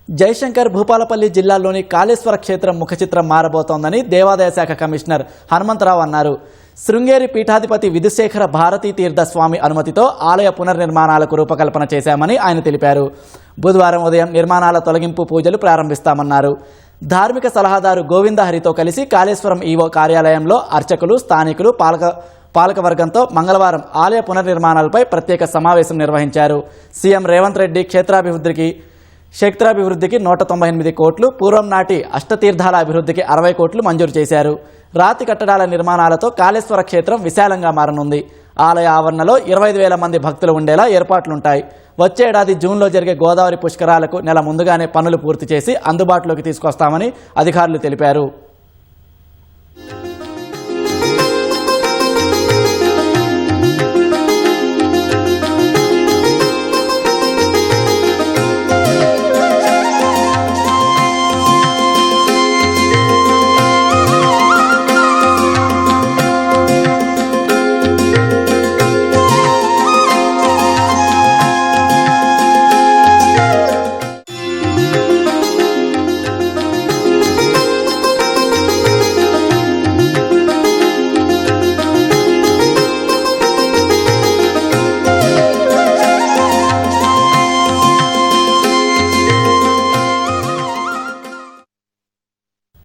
జయశంకర్ భూపాలపల్లి జిల్లాలోని కాళేశ్వర క్షేత్రం ముఖచిత్రం మారబోతోందని దేవాదాయ శాఖ కమిషనర్ హనుమంతరావు అన్నారు. శృంగేరి పీఠాధిపతి విధుశేఖర భారతీ తీర్థ స్వామి అనుమతితో ఆలయ పునర్నిర్మాణాలకు రూపకల్పన చేశామని ఆయన తెలిపారు. బుధవారం ఉదయం నిర్మాణాల తొలగింపు పూజలు ప్రారంభిస్తామన్నారు. ధార్మిక సలహాదారు గోవిందహరితో కలిసి కాళేశ్వరం ఈవో కార్యాలయంలో అర్చకులు, స్థానికులు, పాలకవర్గంతో మంగళవారం ఆలయ పునర్నిర్మాణాలపై ప్రత్యేక సమావేశం నిర్వహించారు. సీఎం రేవంత్ రెడ్డి క్షేత్రాభివృద్ధికి 198 కోట్లు, పూర్వం నాటి అష్టతీర్థాల అభివృద్ధికి 60 కోట్లు మంజూరు చేశారు. రాతి కట్టడాల నిర్మాణాలతో కాళేశ్వర క్షేత్రం విశాలంగా మారనుంది. ఆలయ ఆవరణలో 25,000 మంది భక్తులు ఉండేలా ఏర్పాట్లుంటాయి. వచ్చే ఏడాది జూన్లో జరిగే గోదావరి పుష్కరాలకు నెల ముందుగానే పనులు పూర్తి చేసి అందుబాటులోకి తీసుకొస్తామని అధికారులు తెలిపారు.